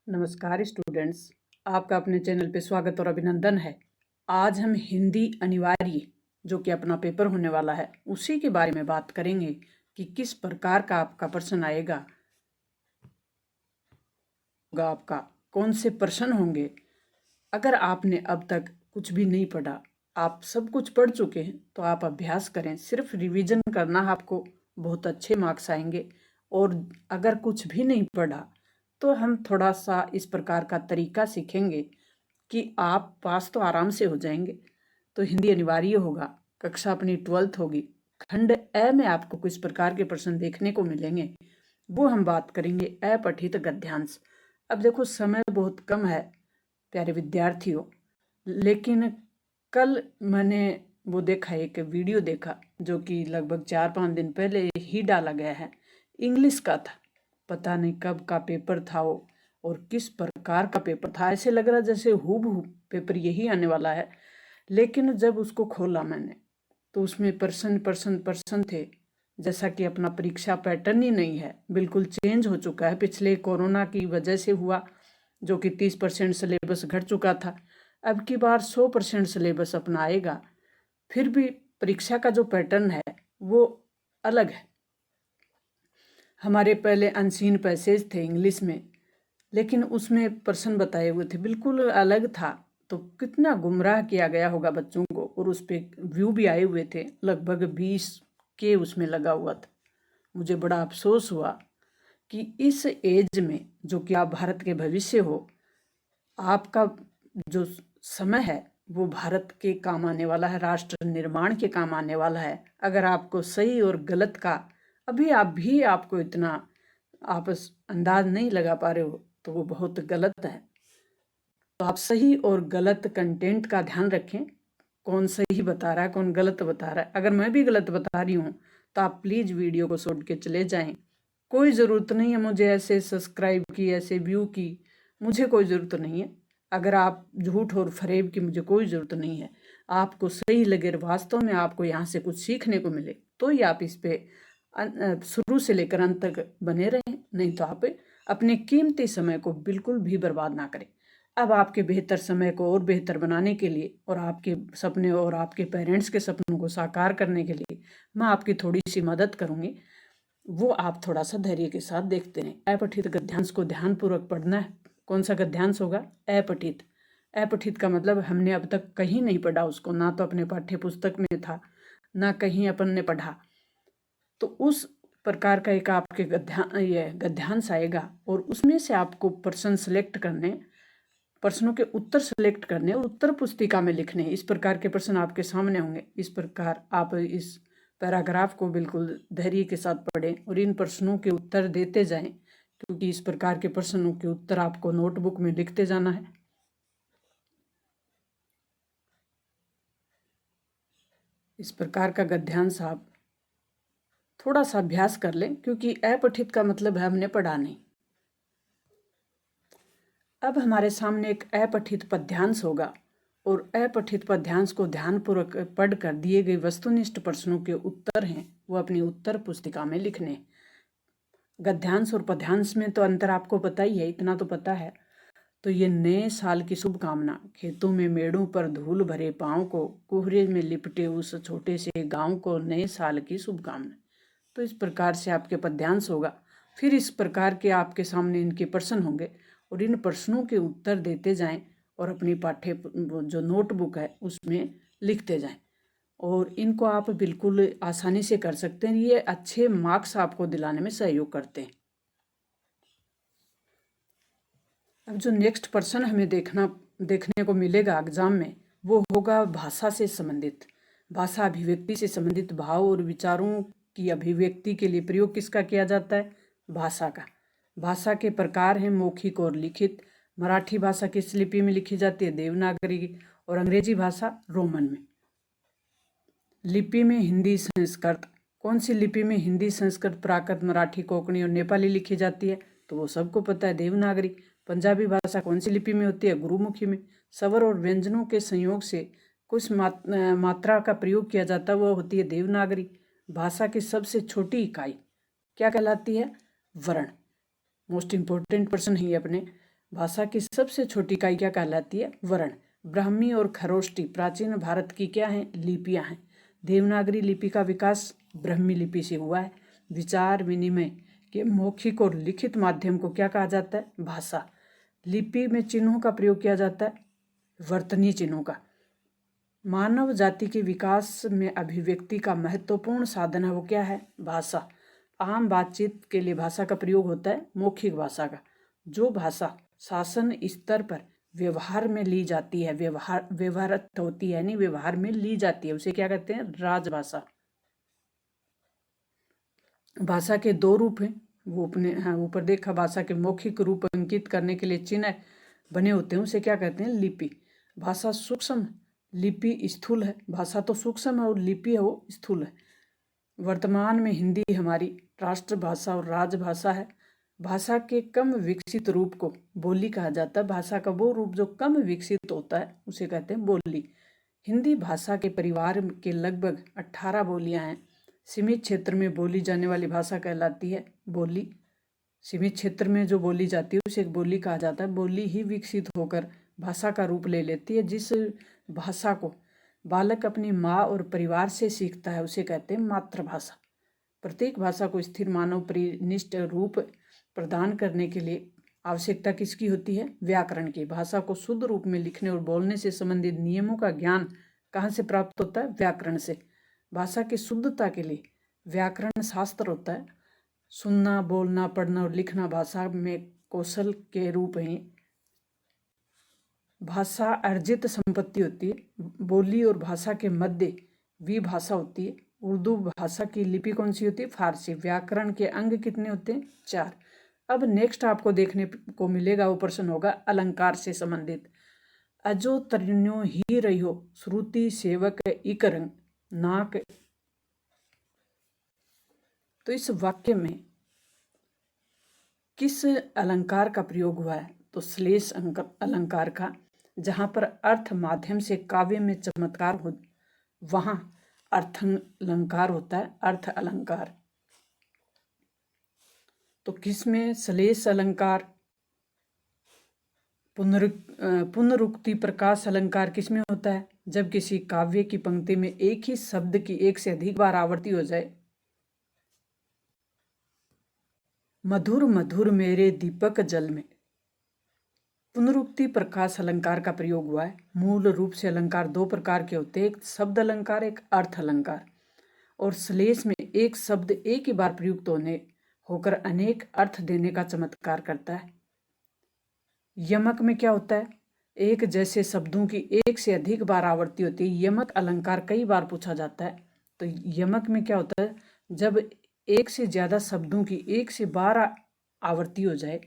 नमस्कार स्टूडेंट्स, आपका अपने चैनल पे स्वागत और अभिनंदन है। आज हम हिंदी अनिवार्य जो कि अपना पेपर होने वाला है उसी के बारे में बात करेंगे कि किस प्रकार का आपका प्रश्न आएगा, आपका कौन से प्रश्न होंगे। अगर आपने अब तक कुछ भी नहीं पढ़ा, आप सब कुछ पढ़ चुके हैं, तो आप अभ्यास करें। सिर्फ रिवीजन करना, आपको बहुत अच्छे मार्क्स आएंगे। और अगर कुछ भी नहीं पढ़ा तो हम थोड़ा सा इस प्रकार का तरीका सीखेंगे कि आप पास तो आराम से हो जाएंगे। तो हिंदी अनिवार्य होगा, कक्षा अपनी 12th होगी। खंड ए में आपको किस प्रकार के प्रश्न देखने को मिलेंगे वो हम बात करेंगे। अपठित गद्यांश। अब देखो, समय बहुत कम है प्यारे विद्यार्थियों, लेकिन कल मैंने वो देखा, एक वीडियो देखा जो कि लगभग 4-5 दिन पहले ही डाला गया है। इंग्लिश का था, पता नहीं कब का पेपर था वो और किस प्रकार का पेपर था। ऐसे लग रहा जैसे हूबहू पेपर यही आने वाला है। लेकिन जब उसको खोला मैंने तो उसमें प्रश्न थे जैसा कि अपना परीक्षा पैटर्न ही नहीं है, बिल्कुल चेंज हो चुका है। पिछले कोरोना की वजह से हुआ, जो कि 30% सिलेबस घट चुका था। अब की बार 100% सिलेबस अपना आएगा। फिर भी परीक्षा का जो पैटर्न है वो अलग है। हमारे पहले अनसीन पैसेज थे इंग्लिश में, लेकिन उसमें प्रश्न बताए हुए थे, बिल्कुल अलग था। तो कितना गुमराह किया गया होगा बच्चों को। और उस पर व्यू भी आए हुए थे, लगभग 20 के उसमें लगा हुआ था। मुझे बड़ा अफसोस हुआ कि इस एज में, जो कि आप भारत के भविष्य हो, आपका जो समय है वो भारत के काम आने वाला है, राष्ट्र निर्माण के काम आने वाला है। अगर आपको सही और गलत का आपको इतना आप अंदाज नहीं लगा पा रहे हो तो वो बहुत गलत है। तो आप सही और गलत कंटेंट का ध्यान रखें, कौन सही बता रहा है कौन गलत बता रहा है। अगर मैं भी गलत बता रही हूँ तो आप प्लीज़ वीडियो को छोड़ के चले जाएं। कोई ज़रूरत नहीं है मुझे ऐसे सब्सक्राइब की, ऐसे व्यू की, मुझे कोई ज़रूरत नहीं है। अगर आप झूठ और फरेब की, मुझे कोई ज़रूरत नहीं है। आपको सही लगे, वास्तव में आपको यहाँ से कुछ सीखने को मिले, तो ही आप इस पे शुरू से लेकर अंत तक बने रहें। नहीं तो आप अपने कीमती समय को बिल्कुल भी बर्बाद ना करें। अब आपके बेहतर समय को और बेहतर बनाने के लिए और आपके सपने और आपके पेरेंट्स के सपनों को साकार करने के लिए मैं आपकी थोड़ी सी मदद करूँगी। वो आप थोड़ा सा धैर्य के साथ देखते रहें। अपठित गद्यांश को ध्यानपूर्वक पढ़ना है। कौन सा गद्यांश होगा? अपठित। अपठित का मतलब हमने अब तक कहीं नहीं पढ़ा उसको, ना तो अपने पाठ्य पुस्तक में था, ना कहीं अपन ने पढ़ा। तो उस प्रकार का एक आपके गद्यांश आएगा और उसमें से आपको प्रश्न सिलेक्ट करने, प्रश्नों के उत्तर सिलेक्ट करने और उत्तर पुस्तिका में लिखने। इस प्रकार के प्रश्न आपके सामने होंगे। इस प्रकार आप इस पैराग्राफ को बिल्कुल धैर्य के साथ पढ़ें और इन प्रश्नों के उत्तर देते जाएं, क्योंकि इस प्रकार के प्रश्नों के उत्तर आपको नोटबुक में लिखते जाना है। इस प्रकार का गद्यांश आप थोड़ा सा अभ्यास कर लें, क्योंकि अपठित का मतलब है हमने पढ़ा नहीं। अब हमारे सामने एक अपठित पद्यांश होगा और अपठित पद्यांश को ध्यानपूर्वक पढ़कर दिए गए वस्तुनिष्ठ प्रश्नों के उत्तर हैं वो अपनी उत्तर पुस्तिका में लिखने। गद्यांश और पद्यांश में तो अंतर आपको पता ही है, इतना तो पता है। तो ये नए साल की शुभकामना, खेतों में मेड़ों पर धूल भरे पाँव को, कोहरे में लिपटे उस छोटे से गांव को, नए साल की शुभकामना। तो इस प्रकार से आपके पद्यांश होगा। फिर इस प्रकार के आपके सामने इनके प्रश्न होंगे और इन प्रश्नों के उत्तर देते जाएं और अपनी पाठ्य जो नोटबुक है उसमें लिखते जाएं। और इनको आप बिल्कुल आसानी से कर सकते हैं। ये अच्छे मार्क्स आपको दिलाने में सहयोग करते हैं। अब जो नेक्स्ट प्रश्न हमें देखने को मिलेगा एग्जाम में, वो होगा भाषा से संबंधित, भाषा अभिव्यक्ति से संबंधित। भाव और विचारों की अभिव्यक्ति के लिए प्रयोग किसका किया जाता है? भाषा का। भाषा के प्रकार हैं मौखिक और लिखित। मराठी भाषा किस लिपि में लिखी जाती है? देवनागरी। और अंग्रेजी भाषा रोमन में। लिपि में हिंदी, संस्कृत। कौन सी लिपि में हिंदी, संस्कृत, प्राकृत, मराठी, कोंकणी और नेपाली लिखी जाती है? तो वो सबको पता है, देवनागरी। पंजाबी भाषा कौन सी लिपि में होती है? गुरुमुखी में। स्वर और व्यंजनों के संयोग से कुछ मात्रा का प्रयोग किया जाता है, वो होती है देवनागरी। भाषा की सबसे छोटी इकाई क्या कहलाती है? वर्ण। मोस्ट इंपॉर्टेंट प्रश्न है अपने। भाषा की सबसे छोटी इकाई क्या कहलाती है? वर्ण। ब्राह्मी और खरोष्टी प्राचीन भारत की क्या हैं? लिपियां हैं। देवनागरी लिपि का विकास ब्राह्मी लिपि से हुआ है। विचार विनिमय के मौखिक और लिखित माध्यम को क्या कहा जाता है? भाषा। लिपि में चिन्हों का प्रयोग किया जाता है, वर्तनी चिन्हों का। मानव जाति के विकास में अभिव्यक्ति का महत्वपूर्ण साधन है वो क्या है? भाषा। आम बातचीत के लिए भाषा का प्रयोग होता है मौखिक भाषा का। जो भाषा शासन स्तर पर व्यवहार में ली जाती है, व्यवहारत होती है, यानी व्यवहार में ली जाती है, उसे क्या कहते हैं? राजभाषा। भाषा के दो रूप हैं, वो अपने ऊपर देखा। भाषा के मौखिक रूप अंकित करने के लिए चिन्ह बने होते हैं, उसे क्या कहते हैं? लिपि। भाषा सूक्ष्म, लिपि स्थूल है। भाषा तो सूक्ष्म है और लिपि है वो स्थूल है। वर्तमान में हिंदी हमारी राष्ट्रभाषा और राजभाषा है। भाषा के कम विकसित रूप को बोली कहा जाता है। भाषा का वो रूप जो कम विकसित होता है उसे कहते हैं बोली। हिंदी भाषा के परिवार के लगभग 18 बोलियां हैं। सीमित क्षेत्र में बोली जाने वाली भाषा कहलाती है बोली। सीमित क्षेत्र में जो बोली जाती है उसे एक बोली कहा जाता है। बोली ही विकसित होकर भाषा का रूप ले लेती है। जिस भाषा को बालक अपनी माँ और परिवार से सीखता है उसे कहते हैं मातृभाषा। प्रत्येक भाषा को स्थिर मानव परिनिष्ठ रूप प्रदान करने के लिए आवश्यकता किसकी होती है? व्याकरण की। भाषा को शुद्ध रूप में लिखने और बोलने से संबंधित नियमों का ज्ञान कहाँ से प्राप्त होता है? व्याकरण से। भाषा की शुद्धता के लिए व्याकरण शास्त्र होता है। सुनना, बोलना, पढ़ना और लिखना भाषा में कौशल के रूप हैं। भाषा अर्जित संपत्ति होती है। बोली और भाषा के मध्य विभाषा होती है। उर्दू भाषा की लिपि कौन सी होती है? फारसी। व्याकरण के अंग कितने होते हैं? 4। अब नेक्स्ट आपको देखने को मिलेगा वो प्रश्न होगा अलंकार से संबंधित। अजो तरिण्यो ही रहियो श्रुति सेवक इक रंग नाक। तो इस वाक्य में किस अलंकार का प्रयोग हुआ है? तो श्लेष अलंकार का। जहाँ पर अर्थ माध्यम से काव्य में चमत्कार हो वहाँ अर्थ अलंकार होता है, अर्थ अलंकार। तो किसमें? श्लेष अलंकार, पुनरुक्ति प्रकाश अलंकार किसमें होता है? जब किसी काव्य की पंक्ति में एक ही शब्द की एक से अधिक बार आवृत्ति हो जाए। मधुर मधुर मेरे दीपक जल में पुनरुक्ति प्रकाश अलंकार का प्रयोग हुआ है। मूल रूप से अलंकार दो प्रकार के होते हैं, एक शब्द अलंकार, एक अर्थ अलंकार। और श्लेष में एक शब्द एक ही बार प्रयुक्त होकर अनेक अर्थ देने का चमत्कार करता है। यमक में क्या होता है? एक जैसे शब्दों की एक से अधिक बार आवृत्ति होती है। यमक अलंकार कई बार पूछा जाता है। तो यमक में क्या होता है? जब एक से ज्यादा शब्दों की एक से बार आवृत्ति हो जाए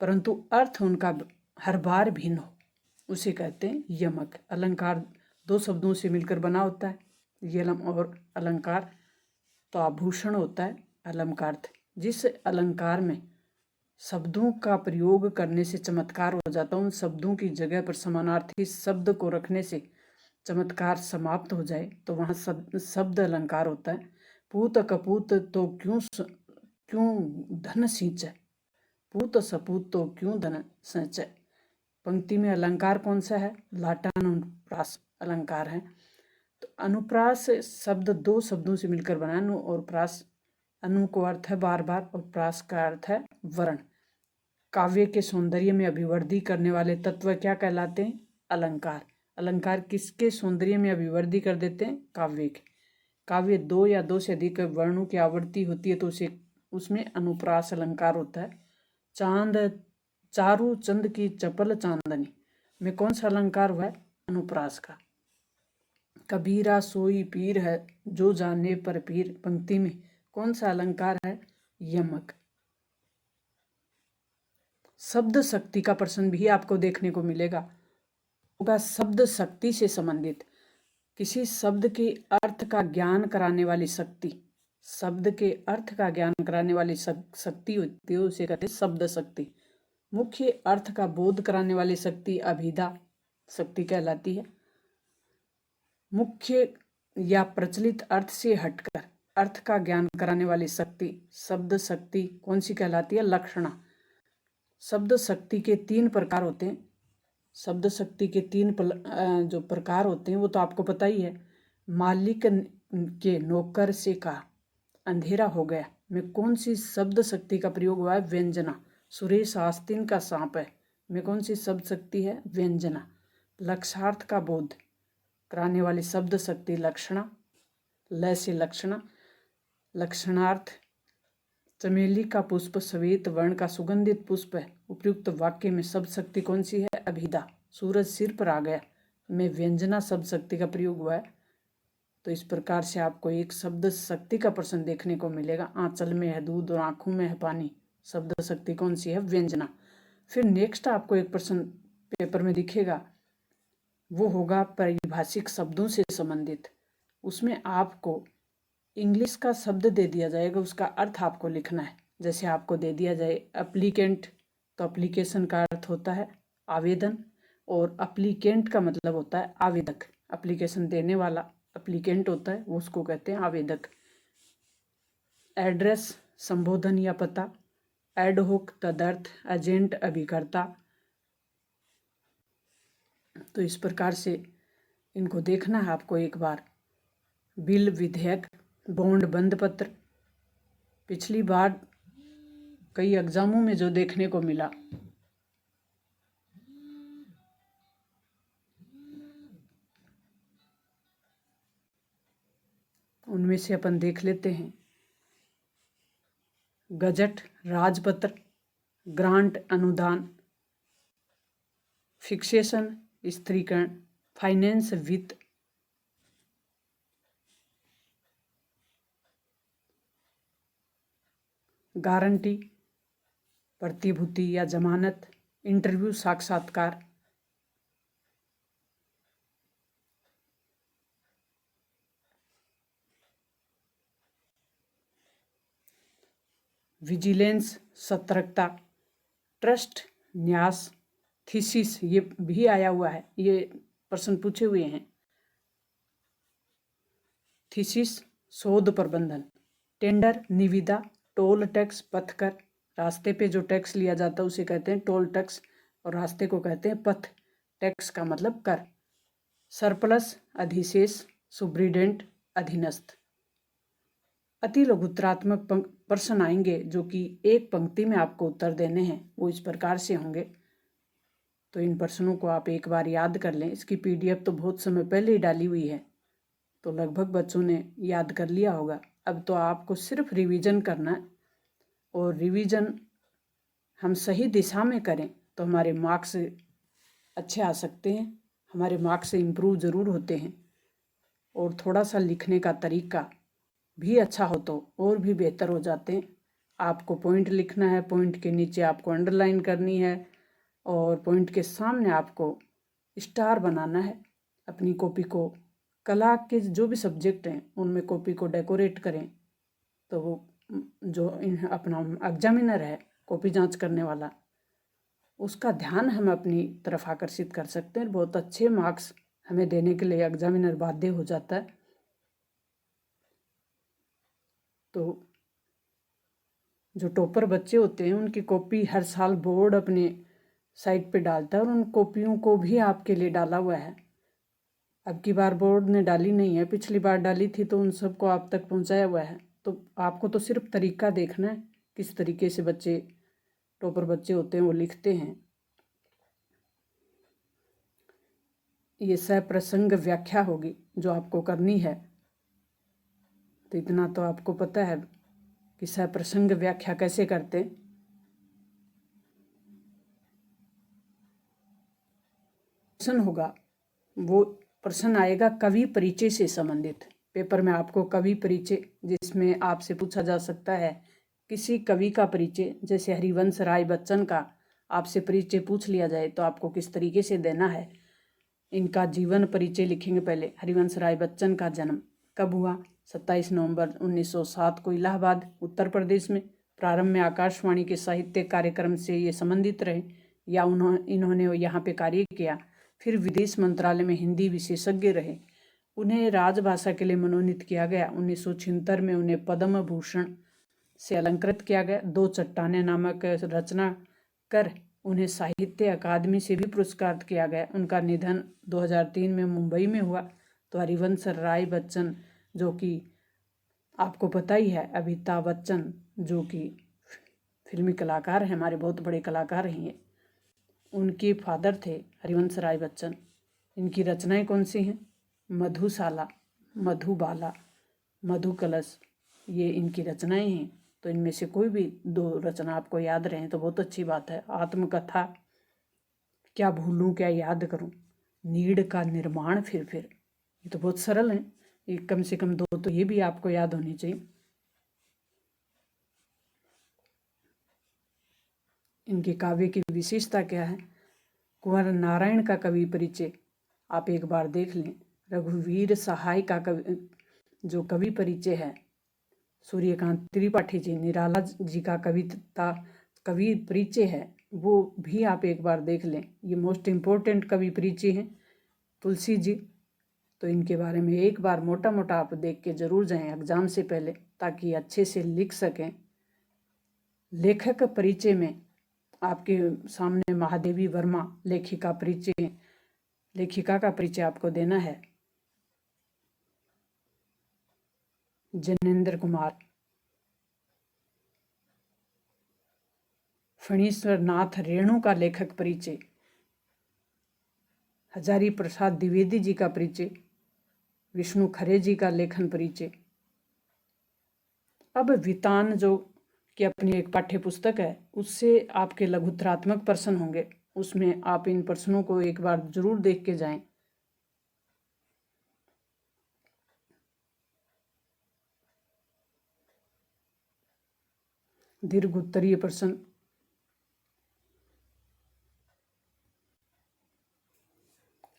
परंतु अर्थ उनका हर बार भिन्न हो, उसे कहते हैं यमक। अलंकार दो शब्दों से मिलकर बना होता है, यलम और अलंकार। तो आभूषण होता है अलंकार। जिस अलंकार में शब्दों का प्रयोग करने से चमत्कार हो जाता है, उन शब्दों की जगह पर समानार्थी शब्द को रखने से चमत्कार समाप्त हो जाए, तो वहाँ शब्द अलंकार होता है। पूत कपूत तो क्यों धन सींचे, पूत सपूत तो क्यों धन संचय। पंक्ति में अलंकार कौन सा है? लाटानुप्रास अलंकार है। तो अनुप्रास शब्द दो शब्दों से मिलकर बना। अनु और प्रास। अनु को अर्थ है बार बार और प्रास का अर्थ है वर्ण। काव्य के सौंदर्य में अभिवृद्धि करने वाले तत्व क्या कहलाते हैं? अलंकार। अलंकार किसके सौंदर्य में अभिवृद्धि कर देते हैं? काव्य के। काव्य दो या दो से अधिक वर्णों की आवृत्ति होती है तो उसमें अनुप्रास अलंकार होता है। चांद चारू चंद की चपल चांदनी में कौन सा अलंकार हुआ है? अनुप्रास का। कबीरा सोई पीर है जो जाने पर पीर पंक्ति में कौन सा अलंकार है? यमक। शब्द शक्ति का प्रश्न भी आपको देखने को मिलेगा, होगा शब्द शक्ति से संबंधित। किसी शब्द के अर्थ का ज्ञान कराने वाली शक्ति, शब्द के अर्थ का ज्ञान कराने वाली शक्ति होती है, उसे कहते हैं शब्द शक्ति। मुख्य अर्थ का बोध कराने वाली शक्ति अभिधा शक्ति कहलाती है। मुख्य या प्रचलित अर्थ से हटकर अर्थ का ज्ञान कराने वाली शक्ति शब्द शक्ति कौन सी कहलाती है? लक्षणा। शब्द शक्ति के 3 प्रकार होते हैं। शब्द शक्ति के 3 जो प्रकार होते हैं वो तो आपको पता ही है। मालिक के नौकर से कहा अंधेरा हो गया में कौन सी शब्द शक्ति का प्रयोग हुआ है? व्यंजना। सुरेश आस्तीन का सांप है में कौन सी शब्द शक्ति है? व्यंजना। लक्षार्थ का बोध कराने वाली शब्द शक्ति लक्षणा। लय से लक्षणा। लक्षणार्थ चमेली का पुष्प श्वेत वर्ण का सुगंधित पुष्प है। उपयुक्त वाक्य में शब्द शक्ति कौन सी है? अभिधा। सूरज सिर पर आ गया में व्यंजना शब्द शक्ति का प्रयोग हुआ है। तो इस प्रकार से आपको एक शब्द शक्ति का प्रश्न देखने को मिलेगा। आंचल में है दूध और आंखों में है पानी। शब्द शक्ति कौन सी है? व्यंजना। फिर नेक्स्ट आपको एक प्रश्न पेपर में दिखेगा, वो होगा पारिभाषिक शब्दों से संबंधित। उसमें आपको इंग्लिश का शब्द दे दिया जाएगा, उसका अर्थ आपको लिखना है। जैसे आपको दे दिया जाए एप्लीकेंट, तो एप्लीकेशन का अर्थ होता है आवेदन, और एप्लीकेंट का मतलब होता है आवेदक। एप्लीकेशन देने वाला एप्लीकेंट होता है, वो उसको कहते हैं आवेदक। एड्रेस संबोधन या पता। एडहोक तदर्थ एजेंट अभिकर्ता। तो इस प्रकार से इनको देखना है आपको एक बार। बिल विधेयक, बॉन्ड बंद पत्र। पिछली बार कई एग्जामों में जो देखने को मिला, उनमें से अपन देख लेते हैं। गजट, राजपत्र, ग्रांट अनुदान, फिक्सेशन स्थिरीकरण, फाइनेंस वित्त, गारंटी प्रतिभूति या जमानत, इंटरव्यू साक्षात्कार, विजिलेंस सतर्कता, ट्रस्ट न्यास, थीसिस ये भी आया हुआ है, ये प्रश्न पूछे हुए हैं। थीसिस शोध प्रबंधन, टेंडर निविदा, टोल टैक्स पथकर। रास्ते पे जो टैक्स लिया जाता है उसे कहते हैं टोल टैक्स, और रास्ते को कहते हैं पथ। टैक्स का मतलब कर। सरप्लस अधिशेष, सुब्रीडेंट अधीनस्थ। अति लघुत्तरात्मक प्रश्न आएंगे जो कि एक पंक्ति में आपको उत्तर देने हैं, वो इस प्रकार से होंगे। तो इन प्रश्नों को आप एक बार याद कर लें। इसकी पीडीएफ तो बहुत समय पहले ही डाली हुई है, तो लगभग बच्चों ने याद कर लिया होगा। अब तो आपको सिर्फ रिवीजन करना है, और रिवीजन हम सही दिशा में करें तो हमारे मार्क्स अच्छे आ सकते हैं, हमारे मार्क्स इम्प्रूव ज़रूर होते हैं। और थोड़ा सा लिखने का तरीका भी अच्छा हो तो और भी बेहतर हो जाते हैं। आपको पॉइंट लिखना है, पॉइंट के नीचे आपको अंडरलाइन करनी है, और पॉइंट के सामने आपको स्टार बनाना है। अपनी कॉपी को, कला के जो भी सब्जेक्ट हैं उनमें कॉपी को डेकोरेट करें, तो वो जो अपना एग्जामिनर है, कॉपी जांच करने वाला, उसका ध्यान हम अपनी तरफ आकर्षित कर सकते हैं। बहुत अच्छे मार्क्स हमें देने के लिए एग्जामिनर बाध्य हो जाता है। तो जो टॉपर बच्चे होते हैं उनकी कॉपी हर साल बोर्ड अपने साइट पे डालता है, और उन कॉपियों को भी आपके लिए डाला हुआ है। अब की बार बोर्ड ने डाली नहीं है, पिछली बार डाली थी, तो उन सबको आप तक पहुंचाया हुआ है। तो आपको तो सिर्फ तरीका देखना है, किस तरीके से बच्चे, टॉपर बच्चे होते हैं, वो लिखते हैं। ये सप्रसंग व्याख्या होगी जो आपको करनी है। तो इतना तो आपको पता है कि सप्रसंग व्याख्या कैसे करते हैं। प्रश्न होगा, वो प्रश्न आएगा कवि परिचय से संबंधित। पेपर में आपको कवि परिचय, जिसमें आपसे पूछा जा सकता है किसी कवि का परिचय, जैसे हरिवंश राय बच्चन का आपसे परिचय पूछ लिया जाए तो आपको किस तरीके से देना है। इनका जीवन परिचय लिखेंगे पहले। हरिवंश राय बच्चन का जन्म कब हुआ? 27 नवंबर 1907 को इलाहाबाद उत्तर प्रदेश में। प्रारंभ में आकाशवाणी के साहित्य कार्यक्रम से ये संबंधित रहे, या इन्होंने यहाँ पे कार्य किया। फिर विदेश मंत्रालय में हिंदी विशेषज्ञ रहे। उन्हें राजभाषा के लिए मनोनीत किया गया। 1976 में उन्हें पद्म भूषण से अलंकृत किया गया। 2 चट्टानें नामक रचना कर उन्हें साहित्य अकादमी से भी पुरस्कृत किया गया। उनका निधन 2003 में मुंबई में हुआ। तो हरिवंश राय बच्चन, जो कि आपको पता ही है, अमिताभ बच्चन जो कि फिल्मी कलाकार हैं, हमारे बहुत बड़े कलाकार हैं ये, उनके फादर थे हरिवंश राय बच्चन। इनकी रचनाएं कौन सी हैं? मधुशाला, मधुबाला, मधु कलश, ये इनकी रचनाएं हैं। तो इनमें से कोई भी 2 रचना आपको याद रहे तो बहुत अच्छी बात है। आत्मकथा, क्या भूलूं क्या याद करूं, नीड़ का निर्माण फिर, ये तो बहुत सरल है। ये कम से कम 2 तो ये भी आपको याद होनी चाहिए। इनके काव्य की विशेषता क्या है? कुंवर नारायण का कवि परिचय आप एक बार देख लें। रघुवीर सहाय का जो कवि परिचय है, सूर्यकांत त्रिपाठी जी, निराला जी का कवि परिचय है, वो भी आप एक बार देख लें। ये मोस्ट इम्पोर्टेंट कवि परिचय हैं। तुलसी जी, तो इनके बारे में एक बार मोटा मोटा आप देख के जरूर जाएं एग्जाम से पहले, ताकि अच्छे से लिख सकें। लेखक परिचय में आपके सामने महादेवी वर्मा लेखिका का परिचय आपको देना है। जनेंद्र कुमार, फणीश्वर नाथ रेणु का लेखक परिचय, हजारी प्रसाद द्विवेदी जी का परिचय, विष्णु खरे जी का लेखन परिचय। अब वितान जो कि अपनी एक पाठ्य पुस्तक है, उससे आपके लघुत्रात्मक प्रश्न होंगे, उसमें आप इन प्रश्नों को एक बार जरूर देख के जाएं। दीर्घ उत्तरीय प्रश्न।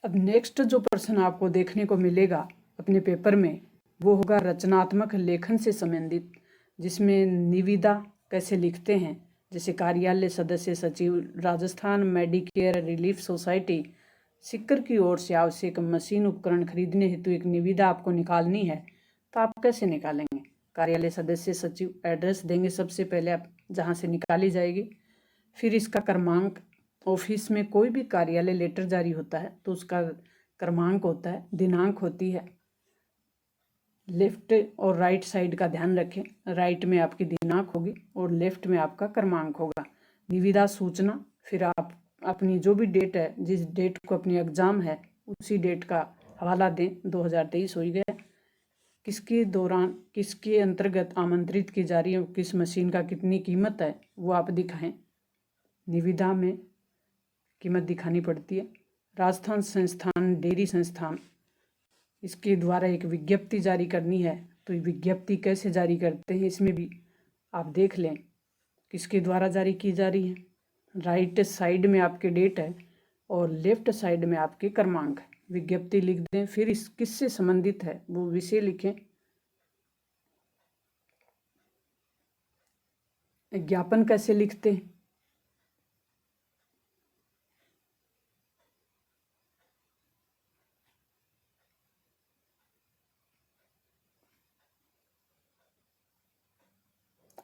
अब नेक्स्ट जो प्रश्न आपको देखने को मिलेगा अपने पेपर में, वो होगा रचनात्मक लेखन से संबंधित, जिसमें निविदा कैसे लिखते हैं। जैसे कार्यालय सदस्य सचिव, राजस्थान मेडिकेयर रिलीफ सोसाइटी सिक्कर की ओर से आवश्यक मशीन उपकरण खरीदने हेतु एक निविदा आपको निकालनी है, तो आप कैसे निकालेंगे? कार्यालय सदस्य सचिव एड्रेस देंगे सबसे पहले आप, जहाँ से निकाली जाएगी। फिर इसका क्रमांक, ऑफिस में कोई भी कार्यालय लेटर जारी होता है तो उसका क्रमांक होता है, दिनांक होती है। लेफ्ट और राइट साइड का ध्यान रखें, राइट में आपकी दिनांक होगी और लेफ्ट में आपका क्रमांक होगा। निविदा सूचना, फिर आप अपनी जो भी डेट है, जिस डेट को अपनी एग्जाम है, उसी डेट का हवाला दें। 2023 हो ही गया, किसके दौरान किसके अंतर्गत आमंत्रित की जा रही है, किस मशीन का कितनी कीमत है, वो आप दिखाएं। निविदा में कीमत दिखानी पड़ती है। राजस्थान संस्थान डेयरी संस्थान, इसके द्वारा एक विज्ञप्ति जारी करनी है, तो विज्ञप्ति कैसे जारी करते हैं इसमें भी आप देख लें किसके द्वारा जारी की जा रही है। राइट साइड में आपके डेट है और लेफ्ट साइड में आपके क्रमांक है। विज्ञप्ति लिख दें, फिर इस किससे संबंधित है वो विषय लिखें। ज्ञापन कैसे लिखते हैं?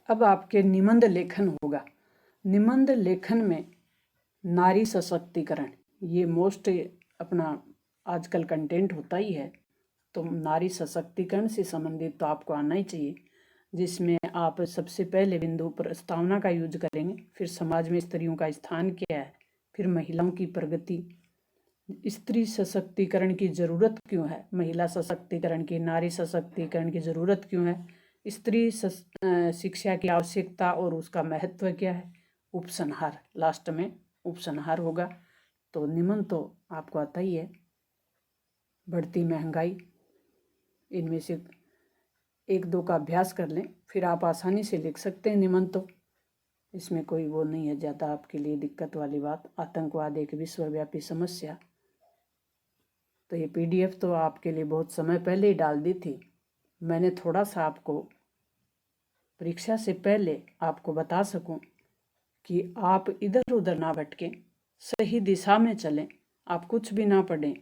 अब आपके निबंध लेखन होगा। निबंध लेखन में नारी सशक्तिकरण, ये मोस्ट अपना आजकल कंटेंट होता ही है, तो नारी सशक्तिकरण से संबंधित तो आपको आना ही चाहिए, जिसमें आप सबसे पहले बिंदु प्रस्तावना का यूज करेंगे, फिर समाज में स्त्रियों का स्थान क्या है, फिर महिलाओं की प्रगति, स्त्री सशक्तिकरण की ज़रूरत क्यों है, महिला सशक्तिकरण की, नारी सशक्तिकरण की ज़रूरत क्यों है, स्त्री शिक्षा की आवश्यकता और उसका महत्व क्या है, उपसंहार, लास्ट में उपसंहार होगा। तो निबंध तो आपको आता ही है। बढ़ती महंगाई, इनमें से 1-2 का अभ्यास कर लें, फिर आप आसानी से लिख सकते हैं निबंध, तो इसमें कोई वो नहीं है ज़्यादा आपके लिए दिक्कत वाली बात। आतंकवाद एक विश्वव्यापी समस्या, तो ये PDF तो आपके लिए बहुत समय पहले ही डाल दी थी। मैंने थोड़ा सा आपको परीक्षा से पहले आपको बता सकूं कि आप इधर उधर ना भटकें, सही दिशा में चलें। आप कुछ भी ना पढ़ें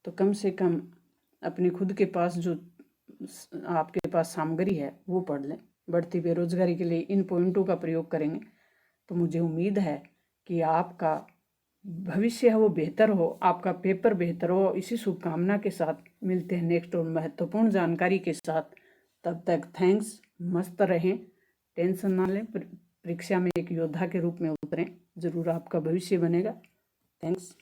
तो कम से कम अपने खुद के पास जो आपके पास सामग्री है वो पढ़ लें। बढ़ती बेरोजगारी के लिए इन पॉइंटों का प्रयोग करेंगे तो मुझे उम्मीद है कि आपका भविष्य है वो बेहतर हो, आपका पेपर बेहतर हो। इसी शुभकामना के साथ मिलते हैं नेक्स्ट और महत्वपूर्ण जानकारी के साथ। तब तक थैंक्स। मस्त रहें, टेंशन ना लें, परीक्षा में एक योद्धा के रूप में उतरें, ज़रूर आपका भविष्य बनेगा। थैंक्स।